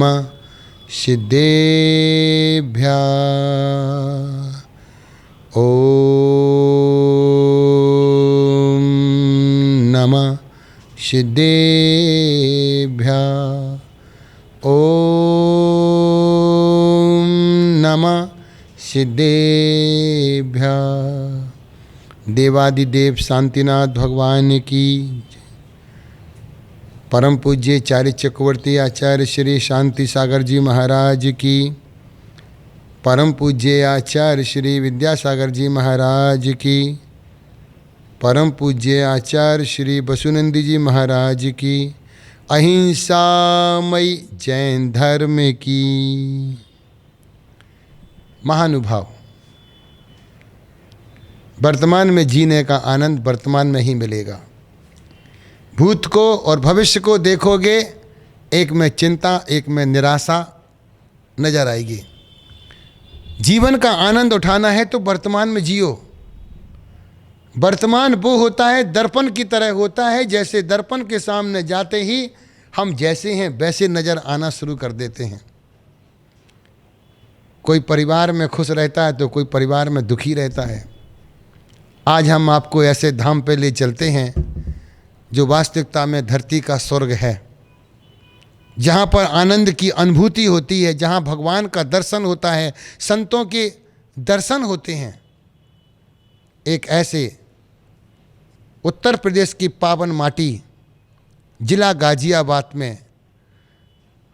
नमः सिद्धेभ्यः। ओम नमः सिद्धेभ्यः। ओम नमः सिद्धेभ्यः। देवादिदेव शांतिनाथ भगवान की, परम पूज्य चार्य चक्रवर्ती आचार्य श्री शांति सागर जी महाराज की, परम पूज्य आचार्य श्री विद्यासागर जी महाराज की, परम पूज्य आचार्य श्री बसुनंदी जी महाराज की, अहिंसामयी जैन धर्म की। महानुभाव, वर्तमान में जीने का आनंद वर्तमान में ही मिलेगा। भूत को और भविष्य को देखोगे, एक में चिंता एक में निराशा नजर आएगी। जीवन का आनंद उठाना है तो वर्तमान में जियो। वर्तमान वो होता है, दर्पण की तरह होता है, जैसे दर्पण के सामने जाते ही हम जैसे हैं वैसे नजर आना शुरू कर देते हैं। कोई परिवार में खुश रहता है तो कोई परिवार में दुखी रहता है। आज हम आपको ऐसे धाम पे ले चलते हैं जो वास्तविकता में धरती का स्वर्ग है, जहाँ पर आनंद की अनुभूति होती है, जहाँ भगवान का दर्शन होता है, संतों के दर्शन होते हैं। एक ऐसे उत्तर प्रदेश की पावन माटी, जिला गाजियाबाद में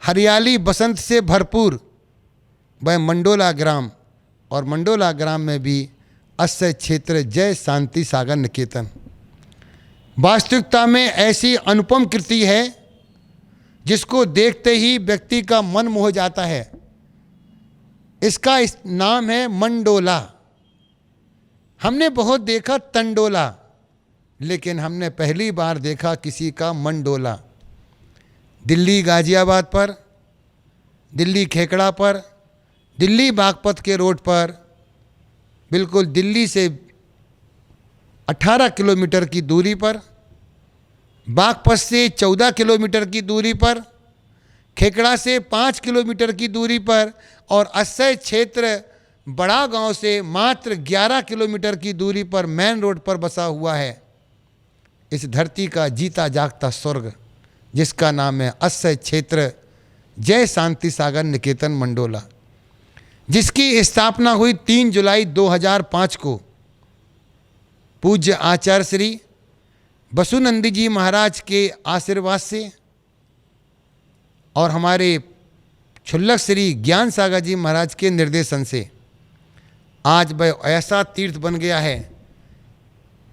हरियाली बसंत से भरपूर वह मंडोला ग्राम, और मंडोला ग्राम में भी अस्य क्षेत्र जय शांति सागर निकेतन। वास्तविकता में ऐसी अनुपम कृति है जिसको देखते ही व्यक्ति का मन मोह जाता है। इसका नाम है मंडोला। हमने बहुत देखा तंडोला, लेकिन हमने पहली बार देखा किसी का मंडोला। दिल्ली गाजियाबाद पर, दिल्ली खेकड़ा पर, दिल्ली बागपत के रोड पर, बिल्कुल दिल्ली से 18 किलोमीटर की दूरी पर, बागपत से 14 किलोमीटर की दूरी पर, खेकड़ा से 5 किलोमीटर की दूरी पर, और अस्य क्षेत्र बड़ा गांव से मात्र 11 किलोमीटर की दूरी पर मेन रोड पर बसा हुआ है इस धरती का जीता जागता स्वर्ग, जिसका नाम है अस्य क्षेत्र जय शांति सागर निकेतन मंडोला, जिसकी स्थापना हुई 3 जुलाई 2005 को पूज्य आचार्य श्री बसुनंदी जी महाराज के आशीर्वाद से और हमारे क्षुल्लक श्री ज्ञान सागर जी महाराज के निर्देशन से आज वह ऐसा तीर्थ बन गया है।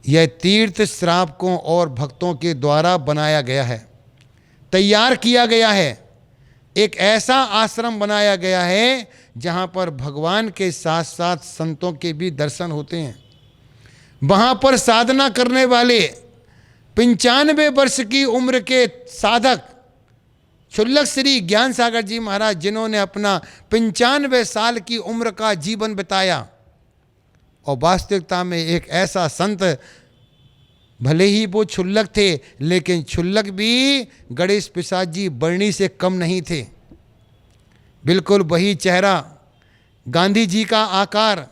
यह तीर्थ श्रावकों और भक्तों के द्वारा बनाया गया है, तैयार किया गया है। एक ऐसा आश्रम बनाया गया है जहाँ पर भगवान के साथ साथ संतों के भी दर्शन होते हैं। वहाँ पर साधना करने वाले 95 वर्ष की उम्र के साधक क्षुल्लक श्री ज्ञान सागर जी महाराज, जिन्होंने अपना 95 साल की उम्र का जीवन बिताया, और वास्तविकता में एक ऐसा संत, भले ही वो क्षुल्लक थे लेकिन क्षुल्लक भी गणेश प्रसाद जी बरनी से कम नहीं थे। बिल्कुल वही चेहरा, गांधी जी का आकार,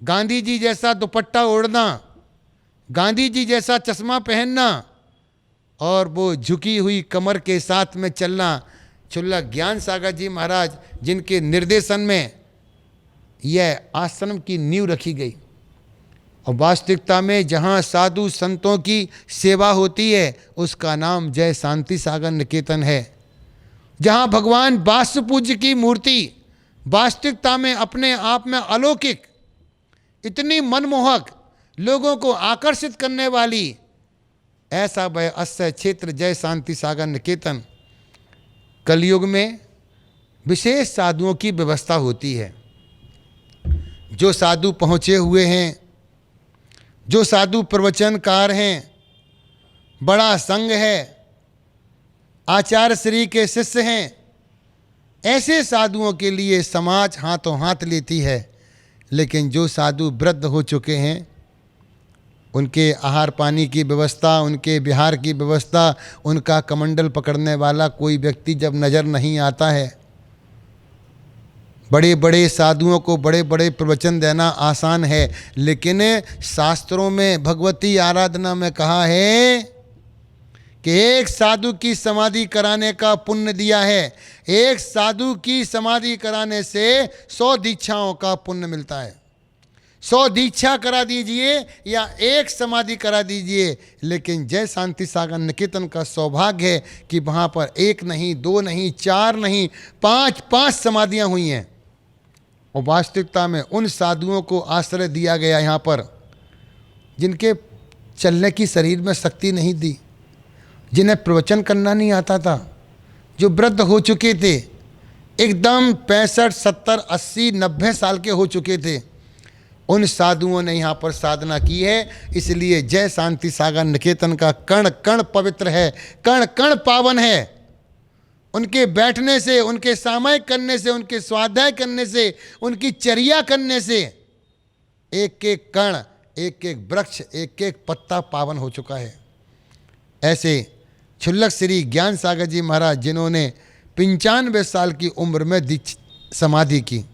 गांधी जी जैसा दुपट्टा ओढ़ना, गांधी जी जैसा चश्मा पहनना, और वो झुकी हुई कमर के साथ में चलना। क्षुल्लक ज्ञान सागर जी महाराज, जिनके निर्देशन में यह आश्रम की नींव रखी गई। और वास्तविकता में जहाँ साधु संतों की सेवा होती है उसका नाम जय शांति सागर निकेतन है। जहाँ भगवान वास्तु पूज्य की मूर्ति वास्तविकता में अपने आप में अलौकिक, इतनी मनमोहक, लोगों को आकर्षित करने वाली, ऐसा वह अस्य क्षेत्र जय शांति सागर निकेतन। कलयुग में विशेष साधुओं की व्यवस्था होती है। जो साधु पहुँचे हुए हैं, जो साधु प्रवचनकार हैं, बड़ा संघ है, आचार्य श्री के शिष्य हैं, ऐसे साधुओं के लिए समाज हाथों हाथ लेती है। लेकिन जो साधु वृद्ध हो चुके हैं उनके आहार पानी की व्यवस्था, उनके विहार की व्यवस्था, उनका कमंडल पकड़ने वाला कोई व्यक्ति जब नज़र नहीं आता है। बड़े बड़े साधुओं को बड़े बड़े प्रवचन देना आसान है, लेकिन शास्त्रों में भगवती आराधना में कहा है कि एक साधु की समाधि कराने का पुण्य दिया है। एक साधु की समाधि कराने से 100 दीक्षाओं का पुण्य मिलता है। 100 दीक्षा करा दीजिए या एक समाधि करा दीजिए, लेकिन जय शांति सागर निकेतन का सौभाग्य है कि वहाँ पर 1 नहीं, 2 नहीं, 4 नहीं, 5 समाधियाँ हुई हैं। और वास्तविकता में उन साधुओं को आश्रय दिया गया यहाँ पर जिनके चलने की शरीर में शक्ति नहीं थी, जिन्हें प्रवचन करना नहीं आता था, जो वृद्ध हो चुके थे, एकदम 65, 70, 80, 90 साल के हो चुके थे। उन साधुओं ने यहाँ पर साधना की है। इसलिए जय शांति सागर निकेतन का कण कण पवित्र है, कण कण पावन है। उनके बैठने से, उनके सामयिक करने से, उनके स्वाध्याय करने से, उनकी चर्या करने से एक एक कण, एक एक वृक्ष, एक एक पत्ता पावन हो चुका है। ऐसे क्षुल्लक श्री ज्ञान सागर जी महाराज, जिन्होंने 95 साल की उम्र में समाधि की।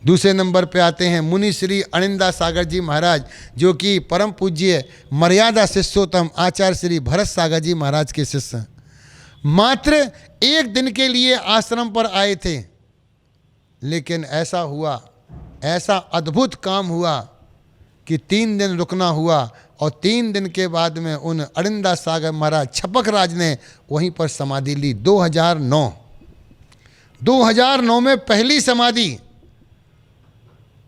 दूसरे नंबर पे आते हैं मुनि श्री अनिंदा सागर जी महाराज, जो कि परम पूज्य मर्यादा शिष्योत्तम आचार्य श्री भरत सागर जी महाराज के शिष्य हैं। मात्र 1 दिन के लिए आश्रम पर आए थे, लेकिन ऐसा हुआ, ऐसा अद्भुत काम हुआ कि 3 दिन रुकना हुआ। और 3 दिन के बाद में उन अरिंदा सागर महाराज छपक राज ने वहीं पर समाधि ली। 2009 में पहली समाधि।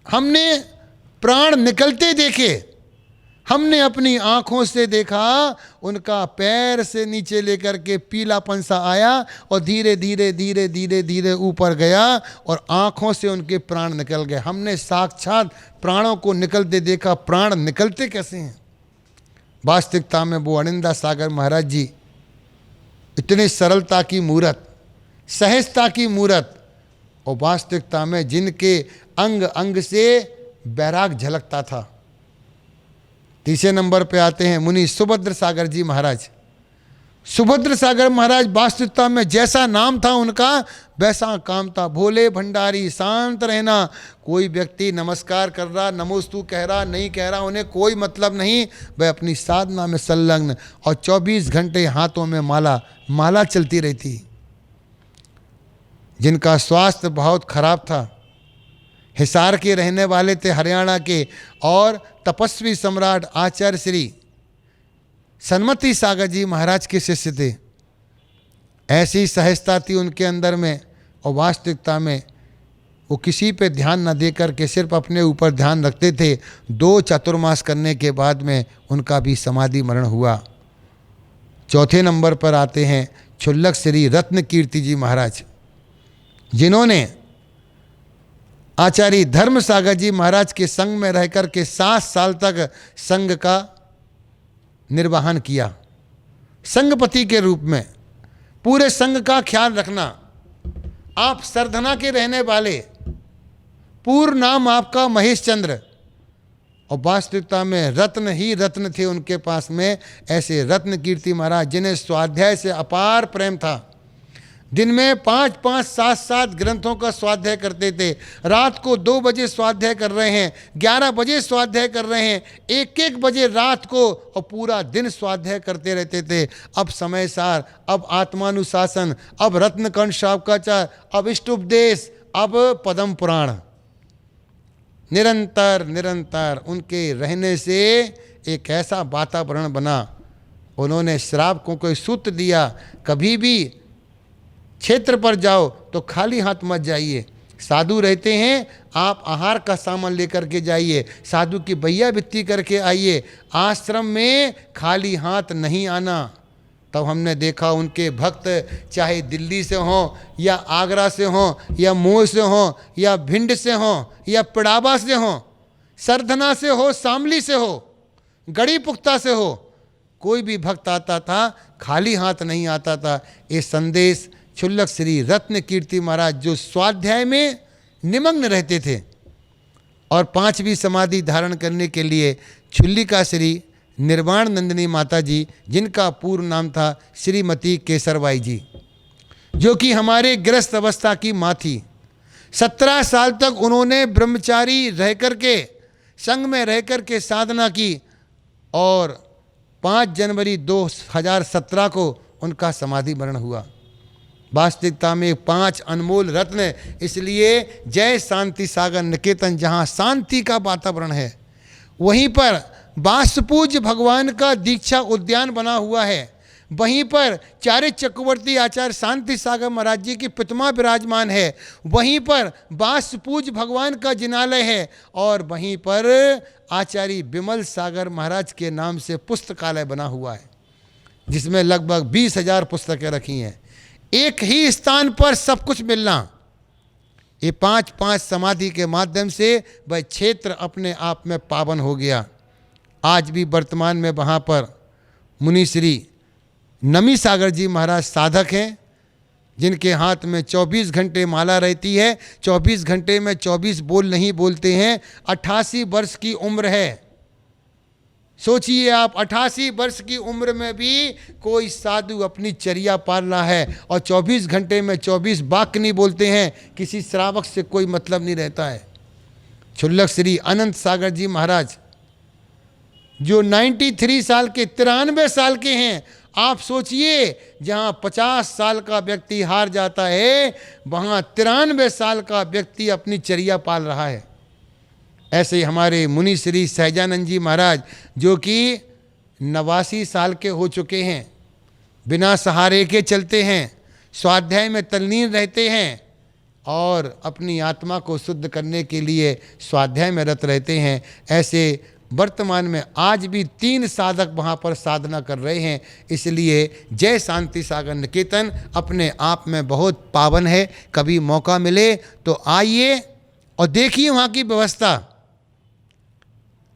हमने प्राण निकलते देखे, हमने अपनी आँखों से देखा, उनका पैर से नीचे लेकर के पीलापन सा आया और धीरे धीरे धीरे धीरे धीरे ऊपर गया और आँखों से उनके प्राण निकल गए। हमने साक्षात प्राणों को निकलते देखा। प्राण निकलते कैसे हैं? वास्तविकता में वो अनिंदा सागर महाराज जी इतनी सरलता की मूरत, सहजता की मूरत, और वास्तविकता में जिनके अंग अंग से बैराग झलकता था। तीसरे नंबर पे आते हैं मुनि सुभद्र सागर जी महाराज। सुभद्र सागर महाराज वास्तविकता में जैसा नाम था उनका वैसा काम था। भोले भंडारी, शांत रहना। कोई व्यक्ति नमस्कार कर रहा, नमोस्तु कह रहा, नहीं कह रहा, उन्हें कोई मतलब नहीं। वह अपनी साधना में संलग्न और 24 घंटे हाथों में माला चलती रहती। जिनका स्वास्थ्य बहुत खराब था, हिसार के रहने वाले थे, हरियाणा के, और तपस्वी सम्राट आचार्य श्री सन्मति सागर जी महाराज के शिष्य थे। ऐसी सहजता थी उनके अंदर में, और वास्तविकता में वो किसी पे ध्यान न दे करके सिर्फ अपने ऊपर ध्यान रखते थे। 2 चातुर्मास करने के बाद में उनका भी समाधि मरण हुआ। चौथे नंबर पर आते हैं क्षुल्लक श्री रत्न कीर्ति जी महाराज, जिन्होंने आचार्य धर्म सागर जी महाराज के संग में रह कर के 7 साल तक संघ का निर्वहन किया। संघपति के रूप में पूरे संघ का ख्याल रखना। आप सरधना के रहने वाले, पूर्ण नाम आपका महेश चंद्र, और वास्तविकता में रत्न ही रत्न थे उनके पास में। ऐसे रत्न कीर्ति महाराज, जिन्हें स्वाध्याय से अपार प्रेम था। दिन में 5-5, 7-7 ग्रंथों का स्वाध्याय करते थे। रात को 2 बजे स्वाध्याय कर रहे हैं, 11 बजे स्वाध्याय कर रहे हैं, 1-1 बजे रात को, और पूरा दिन स्वाध्याय करते रहते थे। अब समय सार, अब आत्मानुशासन, अब रत्नकंठ शावकाचार, अब इष्ट उपदेश, अब पद्म पुराण। निरंतर निरंतर उनके रहने से एक ऐसा वातावरण बना। उन्होंने श्रावक को कोई सूत्र दिया, कभी भी क्षेत्र पर जाओ तो खाली हाथ मत जाइए। साधु रहते हैं, आप आहार का सामान लेकर के जाइए, साधु की भैया वित्ती करके आइए। आश्रम में खाली हाथ नहीं आना। तब हमने देखा उनके भक्त चाहे दिल्ली से हों या आगरा से हों या मोह से हों या भिंड से हों या पिड़ावा से हों, सरधना से हो, शामली से हो, गढ़ी पुख्ता से हो, कोई भी भक्त आता था खाली हाथ नहीं आता था। ये संदेश क्षुल्लक श्री रत्न कीर्ति महाराज, जो स्वाध्याय में निमग्न रहते थे और 5वीं समाधि धारण करने के लिए छुल्लिका श्री निर्वाण नंदिनी माता जी, जिनका पूर्ण नाम था श्रीमती केसरबाई जी, जो कि हमारे गृहस्थ अवस्था की माँ थी। 17 साल तक उन्होंने ब्रह्मचारी रह करके, संघ में रह करके साधना की और 5 जनवरी 2017 को उनका समाधि मरण हुआ। वास्तविकता में 5 अनमोल रत्न, इसलिए जय शांति सागर निकेतन, जहाँ शांति का वातावरण है, वहीं पर वासुपूज्य भगवान का दीक्षा उद्यान बना हुआ है। वहीं पर चारे चक्रवर्ती आचार्य शांति सागर महाराज जी की प्रतिमा विराजमान है। वहीं पर वासुपूज्य भगवान का जिनालय है और वहीं पर आचार्य विमल सागर महाराज के नाम से पुस्तकालय बना हुआ है, जिसमें लगभग 20,000 पुस्तकें रखी हैं। एक ही स्थान पर सब कुछ मिलना, ये 5 समाधि के माध्यम से वह क्षेत्र अपने आप में पावन हो गया। आज भी वर्तमान में वहाँ पर मुनि श्री नमी सागर जी महाराज साधक हैं, जिनके हाथ में 24 घंटे माला रहती है। 24 घंटे में 24 बोल नहीं बोलते हैं। 88 वर्ष की उम्र है। सोचिए आप, 88 वर्ष की उम्र में भी कोई साधु अपनी चर्या पाल रहा है और 24 घंटे में 24 वाक्य नहीं बोलते हैं। किसी श्रावक से कोई मतलब नहीं रहता है। छुल्लक श्री अनंत सागर जी महाराज, जो 93 साल के, 93 साल के हैं। आप सोचिए, जहाँ 50 साल का व्यक्ति हार जाता है, वहाँ 93 साल का व्यक्ति अपनी चर्या पाल रहा है। ऐसे ही हमारे मुनि श्री सहजानंद जी महाराज, जो कि 89 साल के हो चुके हैं, बिना सहारे के चलते हैं, स्वाध्याय में तल्लीन रहते हैं और अपनी आत्मा को शुद्ध करने के लिए स्वाध्याय में रत रहते हैं। ऐसे वर्तमान में आज भी 3 साधक वहाँ पर साधना कर रहे हैं। इसलिए जय शांति सागर निकेतन अपने आप में बहुत पावन है। कभी मौका मिले तो आइए और देखिए वहाँ की व्यवस्था।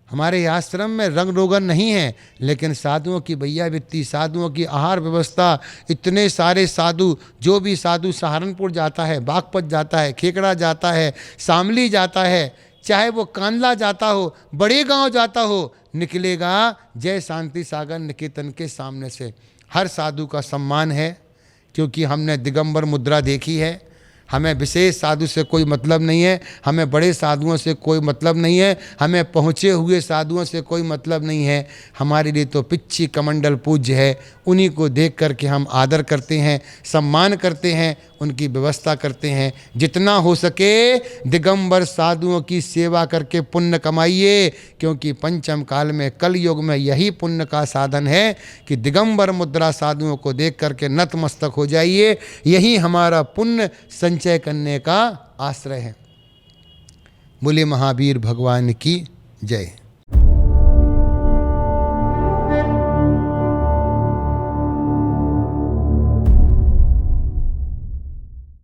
हमारे आश्रम में रंग रोगन नहीं है, लेकिन साधुओं की भैया वित्ती, साधुओं की आहार व्यवस्था, इतने सारे साधु, जो भी साधु सहारनपुर जाता है, बागपत जाता है, खेकड़ा जाता है, शामली जाता है, चाहे वो कांदला जाता हो, बड़े गांव जाता हो, निकलेगा जय शांति सागर निकेतन के सामने से। हर साधु का सम्मान है, क्योंकि हमने दिगंबर मुद्रा देखी है। हमें विशेष साधु से कोई मतलब नहीं है, हमें बड़े साधुओं से कोई मतलब नहीं है, हमें पहुँचे हुए साधुओं से कोई मतलब नहीं है। हमारे लिए तो पिच्ची कमंडल पूज्य है, उन्हीं को देख करके हम आदर करते हैं, सम्मान करते हैं, उनकी व्यवस्था करते हैं। जितना हो सके दिगंबर साधुओं की सेवा करके पुण्य कमाइए, क्योंकि पंचम काल में, कल युग में यही पुण्य का साधन है कि दिगंबर मुद्रा साधुओं को देख करके नतमस्तक हो जाइए। यही हमारा पुण्य संचय करने का आश्रय है। बोले महावीर भगवान की जय।